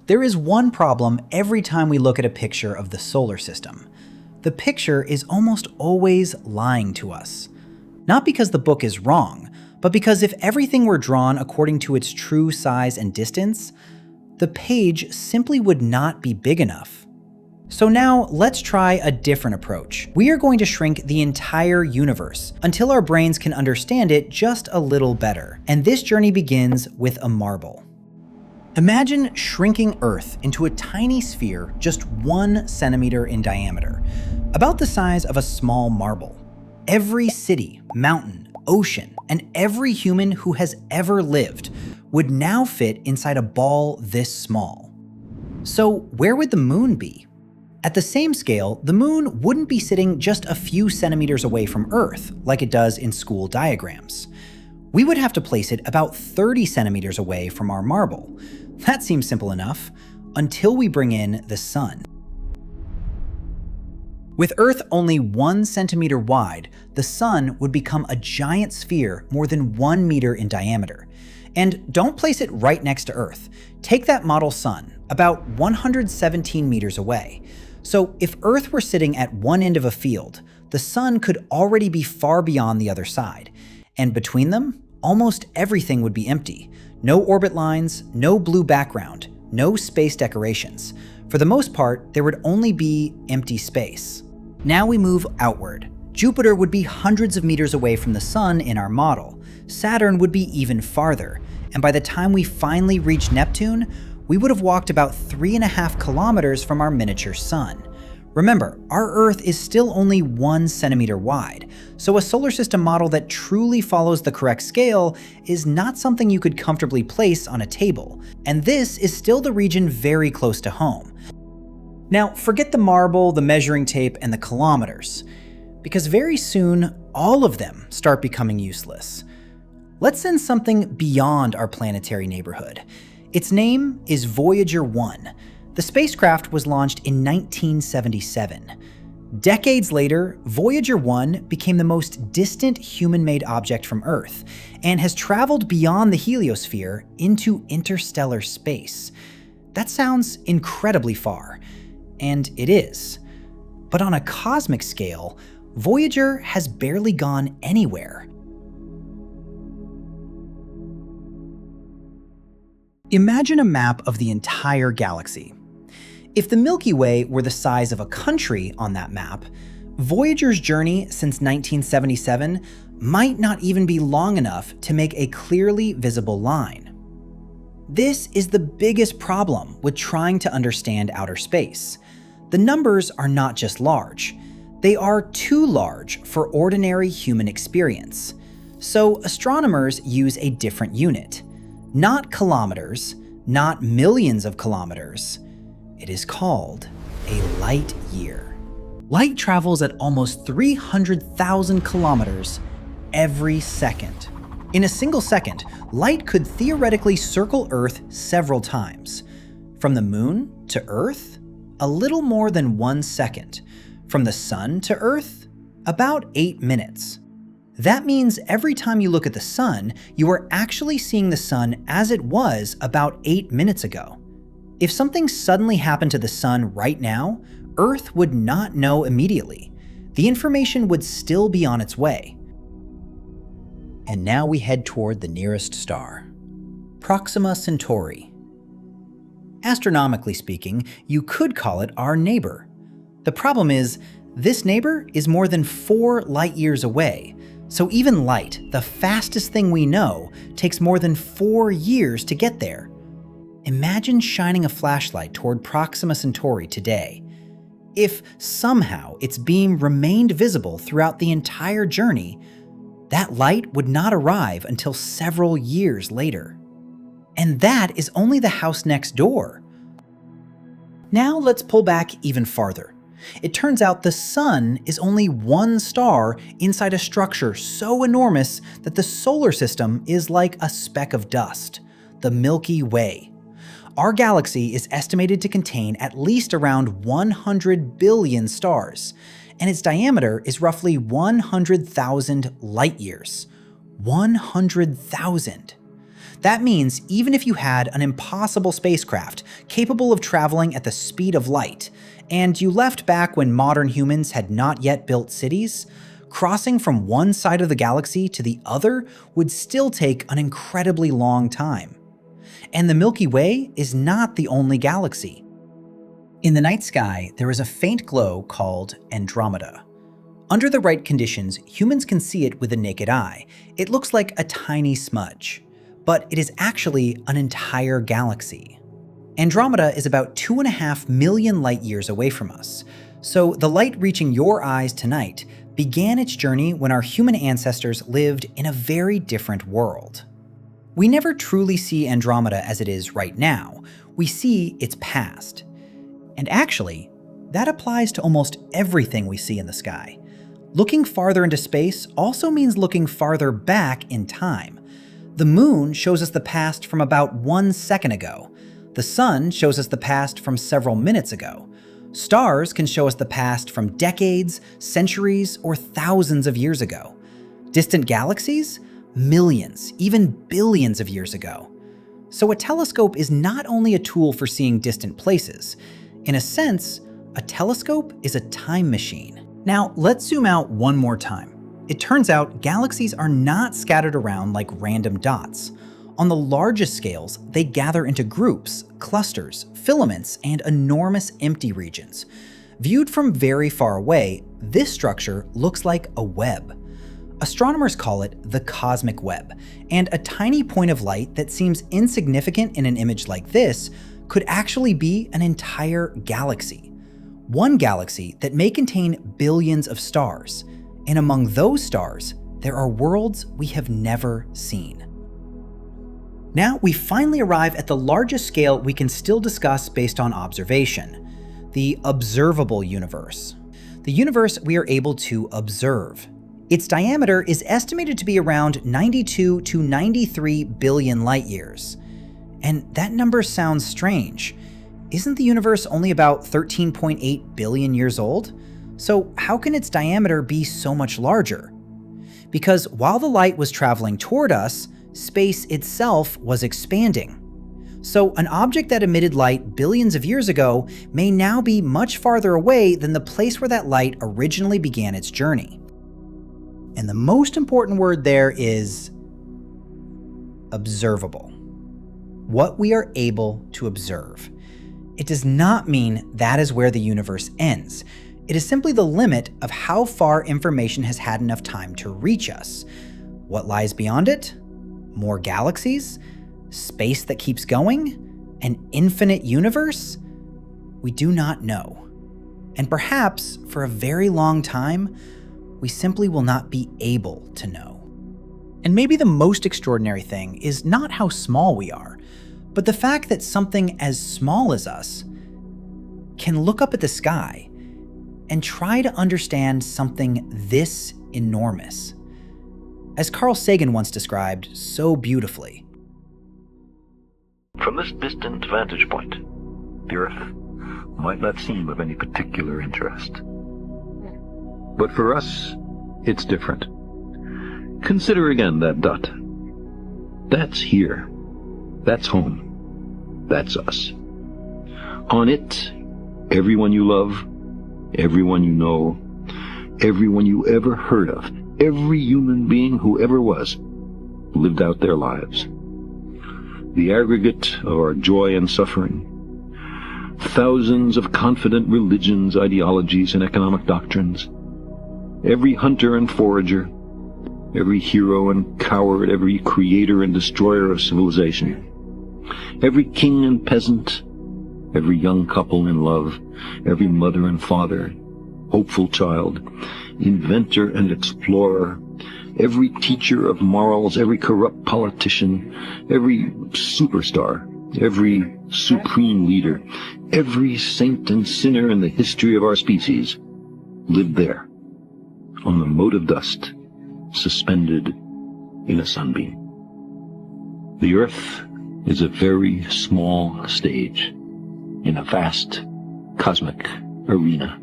There is one problem every time we look at a picture of the solar system. The picture is almost always lying to us. Not because the book is wrong, but because if everything were drawn according to its true size and distance, the page simply would not be big enough. So now let's try a different approach. We are going to shrink the entire universe until our brains can understand it just a little better. And this journey begins with a marble. Imagine shrinking Earth into a tiny sphere just 1 centimeter in diameter, about the size of a small marble. Every city, mountain, ocean, and every human who has ever lived would now fit inside a ball this small. So where would the moon be? At the same scale, the moon wouldn't be sitting just a few centimeters away from Earth, like it does in school diagrams. We would have to place it about 30 centimeters away from our marble. That seems simple enough, until we bring in the sun. With Earth only 1 centimeter wide, the sun would become a giant sphere more than 1 meter in diameter. And don't place it right next to Earth. Take that model sun, about 117 meters away. So if Earth were sitting at one end of a field, the sun could already be far beyond the other side. And between them, almost everything would be empty. No orbit lines, no blue background, no space decorations. For the most part, there would only be empty space. Now we move outward. Jupiter would be hundreds of meters away from the sun in our model. Saturn would be even farther. And by the time we finally reach Neptune, we would have walked about 3.5 kilometers from our miniature sun. Remember, our Earth is still only 1 centimeter wide, so a solar system model that truly follows the correct scale is not something you could comfortably place on a table, and this is still the region very close to home. Now, forget the marble, the measuring tape, and the kilometers, because very soon, all of them start becoming useless. Let's send something beyond our planetary neighborhood. Its name is Voyager 1. The spacecraft was launched in 1977. Decades later, Voyager 1 became the most distant human-made object from Earth and has traveled beyond the heliosphere into interstellar space. That sounds incredibly far, and it is. But on a cosmic scale, Voyager has barely gone anywhere. Imagine a map of the entire galaxy. If the Milky Way were the size of a country on that map, Voyager's journey since 1977 might not even be long enough to make a clearly visible line. This is the biggest problem with trying to understand outer space. The numbers are not just large, they are too large for ordinary human experience. So astronomers use a different unit. Not kilometers, not millions of kilometers. It is called a light year. Light travels at almost 300,000 kilometers every second. In a single second, light could theoretically circle Earth several times. From the moon to Earth, a little more than 1 second. From the sun to Earth, about 8 minutes. That means every time you look at the sun, you are actually seeing the sun as it was about 8 minutes ago. If something suddenly happened to the sun right now, Earth would not know immediately. The information would still be on its way. And now we head toward the nearest star, Proxima Centauri. Astronomically speaking, you could call it our neighbor. The problem is, this neighbor is more than 4 light years away, so even light, the fastest thing we know, takes more than 4 years to get there. Imagine shining a flashlight toward Proxima Centauri today. If somehow its beam remained visible throughout the entire journey, that light would not arrive until several years later. And that is only the house next door. Now let's pull back even farther. It turns out the sun is only one star inside a structure so enormous that the solar system is like a speck of dust, the Milky Way. Our galaxy is estimated to contain at least around 100 billion stars, and its diameter is roughly 100,000 light years. 100,000. That means even if you had an impossible spacecraft capable of traveling at the speed of light, and you left back when modern humans had not yet built cities, crossing from one side of the galaxy to the other would still take an incredibly long time. And the Milky Way is not the only galaxy. In the night sky, there is a faint glow called Andromeda. Under the right conditions, humans can see it with the naked eye. It looks like a tiny smudge, but it is actually an entire galaxy. Andromeda is about 2.5 million light years away from us, so the light reaching your eyes tonight began its journey when our human ancestors lived in a very different world. We never truly see Andromeda as it is right now. We see its past. And actually, that applies to almost everything we see in the sky. Looking farther into space also means looking farther back in time. The moon shows us the past from about 1 second ago. The sun shows us the past from several minutes ago. Stars can show us the past from decades, centuries, or thousands of years ago. Distant galaxies? Millions, even billions of years ago. So a telescope is not only a tool for seeing distant places. In a sense, a telescope is a time machine. Now, let's zoom out one more time. It turns out galaxies are not scattered around like random dots. On the largest scales, they gather into groups, clusters, filaments, and enormous empty regions. Viewed from very far away, this structure looks like a web. Astronomers call it the cosmic web, and a tiny point of light that seems insignificant in an image like this could actually be an entire galaxy. One galaxy that may contain billions of stars, and among those stars, there are worlds we have never seen. Now we finally arrive at the largest scale we can still discuss based on observation, the observable universe. The universe we are able to observe. Its diameter is estimated to be around 92 to 93 billion light years. And that number sounds strange. Isn't the universe only about 13.8 billion years old? So how can its diameter be so much larger? Because while the light was traveling toward us, space itself was expanding. So an object that emitted light billions of years ago may now be much farther away than the place where that light originally began its journey. And the most important word there is observable. What we are able to observe. It does not mean that is where the universe ends. It is simply the limit of how far information has had enough time to reach us. What lies beyond it? More galaxies? Space that keeps going? An infinite universe? We do not know. And perhaps, for a very long time, we simply will not be able to know. And maybe the most extraordinary thing is not how small we are, but the fact that something as small as us can look up at the sky and try to understand something this enormous. As Carl Sagan once described so beautifully, "From this distant vantage point, the Earth might not seem of any particular interest. But for us, it's different. Consider again that dot. That's here. That's home. That's us. On it, everyone you love, everyone you know, everyone you ever heard of, every human being who ever was, lived out their lives. The aggregate of our joy and suffering, thousands of confident religions, ideologies, and economic doctrines, every hunter and forager, every hero and coward, every creator and destroyer of civilization, every king and peasant, every young couple in love, every mother and father, hopeful child, inventor and explorer, every teacher of morals, every corrupt politician, every superstar, every supreme leader, every saint and sinner in the history of our species lived there, on the mote of dust, suspended in a sunbeam. The Earth is a very small stage in a vast cosmic arena.